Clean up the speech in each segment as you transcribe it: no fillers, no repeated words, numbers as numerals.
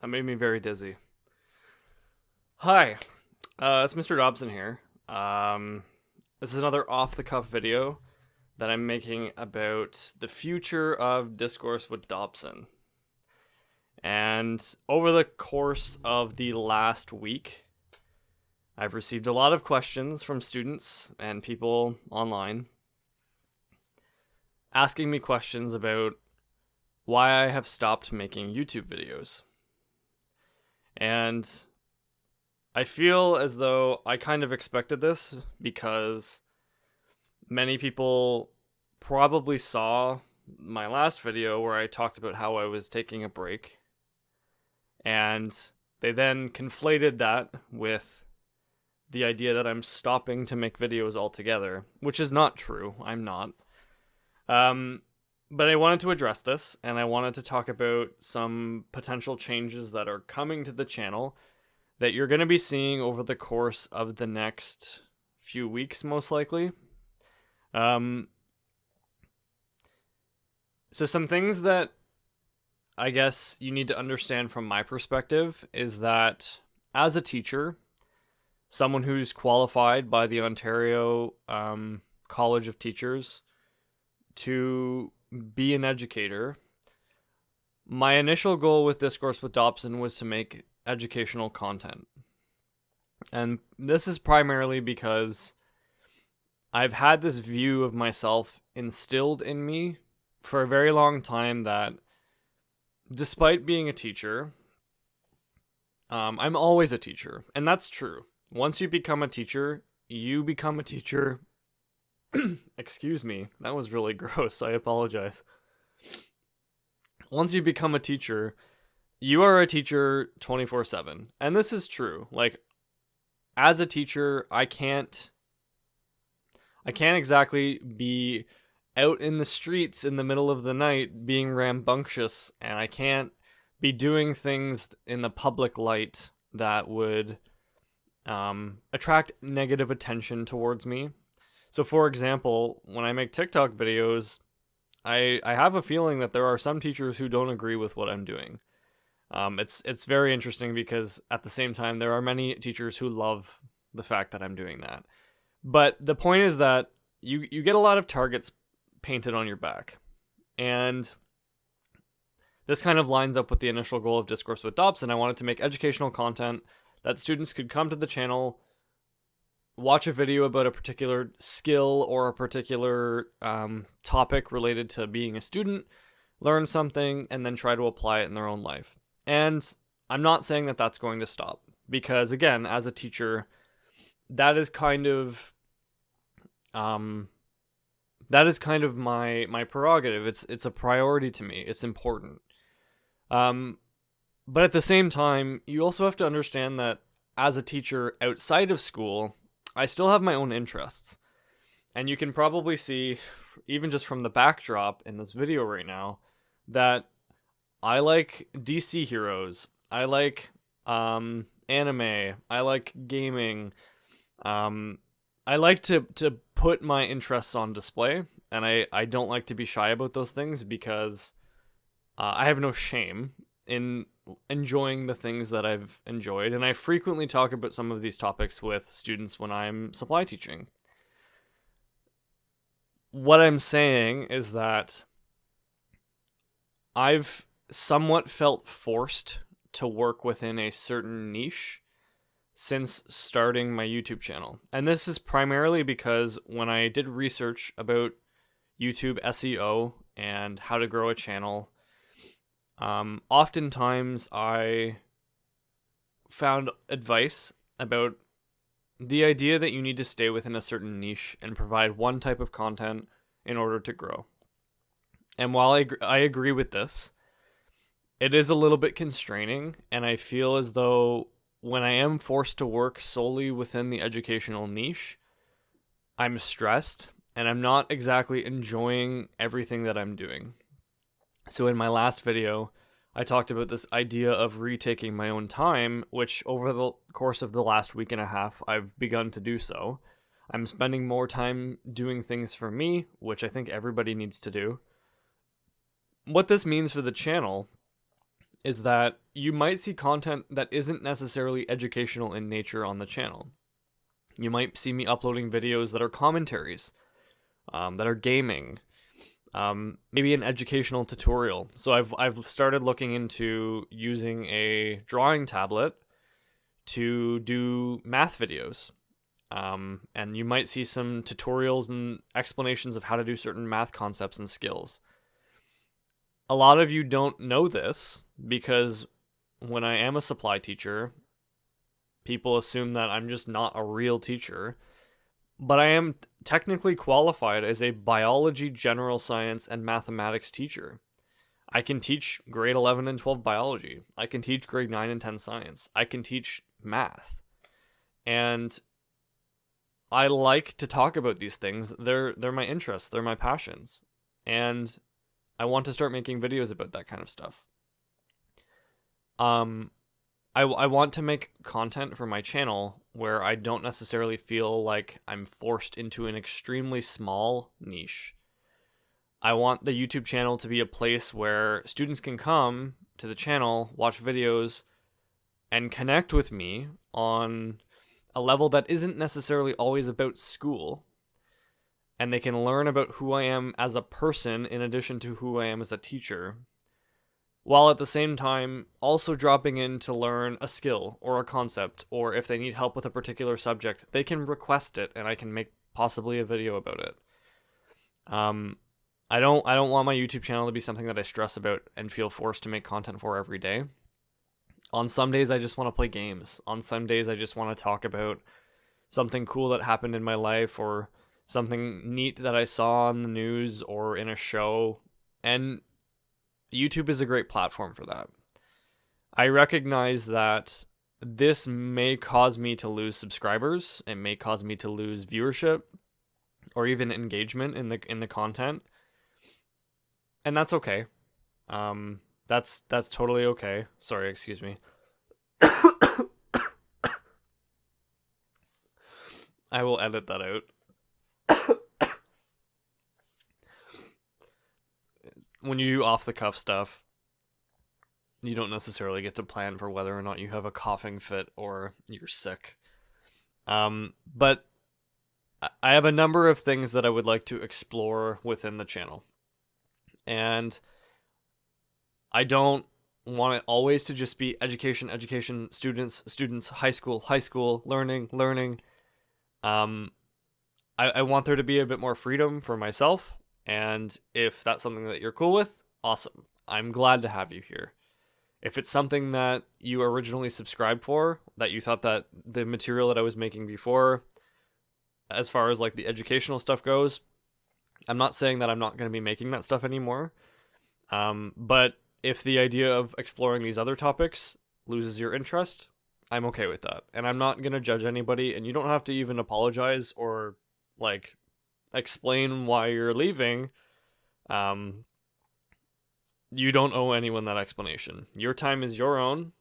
That made me very dizzy. Hi, it's Mr. Dobson here. This is another off-the-cuff video that I'm making about the future of Discourse with Dobson. And over the course of the last week, I've received a lot of questions from students and people online asking me questions about why I have stopped making YouTube videos. And I feel as though I kind of expected this because many people probably saw my last video where I talked about how I was taking a break, and they then conflated that with the idea that I'm stopping to make videos altogether, which is not true. I'm not. But I wanted to address this, and I wanted to talk about some potential changes that are coming to the channel that you're going to be seeing over the course of the next few weeks, most likely. So some things that I guess you need to understand from my perspective is that as a teacher, someone who's qualified by the Ontario College of Teachers to be an educator, my initial goal with Discourse with Dobson was to make educational content. And this is primarily because I've had this view of myself instilled in me for a very long time that despite being a teacher, I'm always a teacher. And that's true. Once you become a teacher, you become a teacher. Excuse me, that was really gross. I apologize. Once you become a teacher, you are a teacher 24/7. And this is true. Like, as a teacher, I can't exactly be out in the streets in the middle of the night being rambunctious, and I can't be doing things in the public light that would attract negative attention towards me. So for example, when I make TikTok videos, I have a feeling that there are some teachers who don't agree with what I'm doing. It's very interesting because at the same time, there are many teachers who love the fact that I'm doing that. But the point is that you get a lot of targets painted on your back. And this kind of lines up with the initial goal of Discourse with Dobson. I wanted to make educational content that students could come to the channel, watch a video about a particular skill or a particular topic related to being a student, learn something, and then try to apply it in their own life. And I'm not saying that that's going to stop, because again, as a teacher, that is kind of my prerogative. It's a priority to me. It's important. But at the same time, you also have to understand that as a teacher outside of school, I still have my own interests. And you can probably see, even just from the backdrop in this video right now, that I like DC heroes. I like anime. I like gaming. I like to put my interests on display, and I don't like to be shy about those things because I have no shame in enjoying the things that I've enjoyed, and I frequently talk about some of these topics with students when I'm supply teaching. What I'm saying is that I've somewhat felt forced to work within a certain niche since starting my YouTube channel. And this is primarily because when I did research about YouTube SEO and how to grow a channel, oftentimes I found advice about the idea that you need to stay within a certain niche and provide one type of content in order to grow. And while I agree with this, it is a little bit constraining, and I feel as though when I am forced to work solely within the educational niche, I'm stressed and I'm not exactly enjoying everything that I'm doing. So in my last video, I talked about this idea of retaking my own time, which over the course of the last week and a half, I've begun to do so. I'm spending more time doing things for me, which I think everybody needs to do. What this means for the channel is that you might see content that isn't necessarily educational in nature on the channel. You might see me uploading videos that are commentaries, that are gaming, maybe an educational tutorial. So I've started looking into using a drawing tablet to do math videos. And you might see some tutorials and explanations of how to do certain math concepts and skills. A lot of you don't know this because when I am a supply teacher, people assume that I'm just not a real teacher. But I am technically qualified as a biology, general science, and mathematics teacher. I can teach grade 11 and 12 biology. I can teach grade 9 and 10 science. I can teach math. And I like to talk about these things. They're my interests, they're my passions. And I want to start making videos about that kind of stuff. I want to make content for my channel where I don't necessarily feel like I'm forced into an extremely small niche. I want the YouTube channel to be a place where students can come to the channel, watch videos, and connect with me on a level that isn't necessarily always about school. And they can learn about who I am as a person in addition to who I am as a teacher, while at the same time also dropping in to learn a skill or a concept, or if they need help with a particular subject, they can request it and I can make possibly a video about it. I don't want my YouTube channel to be something that I stress about and feel forced to make content for every day. On some days I just want to play games. On some days I just want to talk about something cool that happened in my life or something neat that I saw on the news or in a show. And YouTube is a great platform for that. I recognize that this may cause me to lose subscribers. It may cause me to lose viewership or even engagement in the content. And that's okay. That's totally okay. Sorry, excuse me. I will edit that out. When you do off the cuff stuff, you don't necessarily get to plan for whether or not you have a coughing fit or you're sick. But I have a number of things that I would like to explore within the channel. And I don't want it always to just be education, students, high school, learning. I want there to be a bit more freedom for myself. And if that's something that you're cool with, awesome. I'm glad to have you here. If it's something that you originally subscribed for, that you thought that the material that I was making before, as far as like the educational stuff goes, I'm not saying that I'm not going to be making that stuff anymore. But if the idea of exploring these other topics loses your interest, I'm okay with that. And I'm not going to judge anybody, and you don't have to even apologize or like explain why you're leaving. You don't owe anyone that explanation. Your time is your own.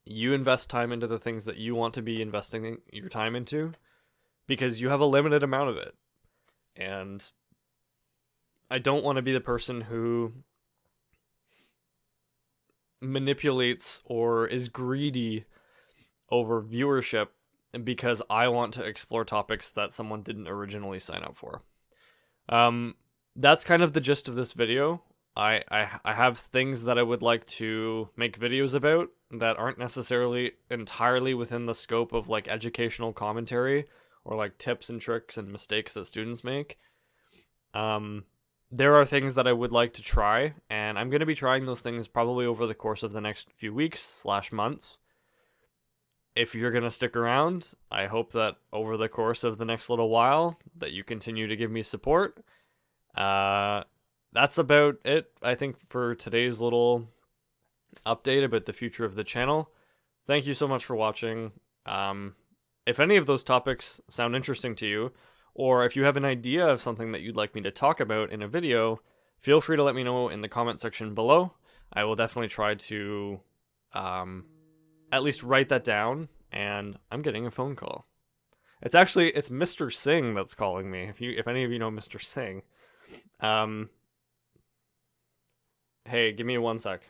You invest time into the things that you want to be investing your time into because you have a limited amount of it. And I don't want to be the person who manipulates or is greedy over viewership because I want to explore topics that someone didn't originally sign up for. That's kind of the gist of this video. I have things that I would like to make videos about that aren't necessarily entirely within the scope of like educational commentary or like tips and tricks and mistakes that students make. There are things that I would like to try, and I'm going to be trying those things probably over the course of the next few weeks/months. If you're going to stick around, I hope that over the course of the next little while that you continue to give me support. That's about it, I think, for today's little update about the future of the channel. Thank you so much for watching. If any of those topics sound interesting to you, or if you have an idea of something that you'd like me to talk about in a video, feel free to let me know in the comment section below. I will definitely try to at least write that down. And I'm getting a phone call. It's Mr. Singh that's calling me. If any of you know Mr. Singh. Hey, give me 1 sec.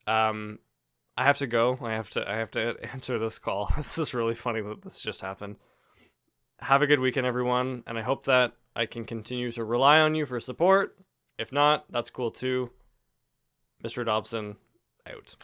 I have to go. I have to answer this call. This is really funny that this just happened. Have a good weekend, everyone, and I hope that I can continue to rely on you for support. If not, that's cool too. Mr. Dobson, out.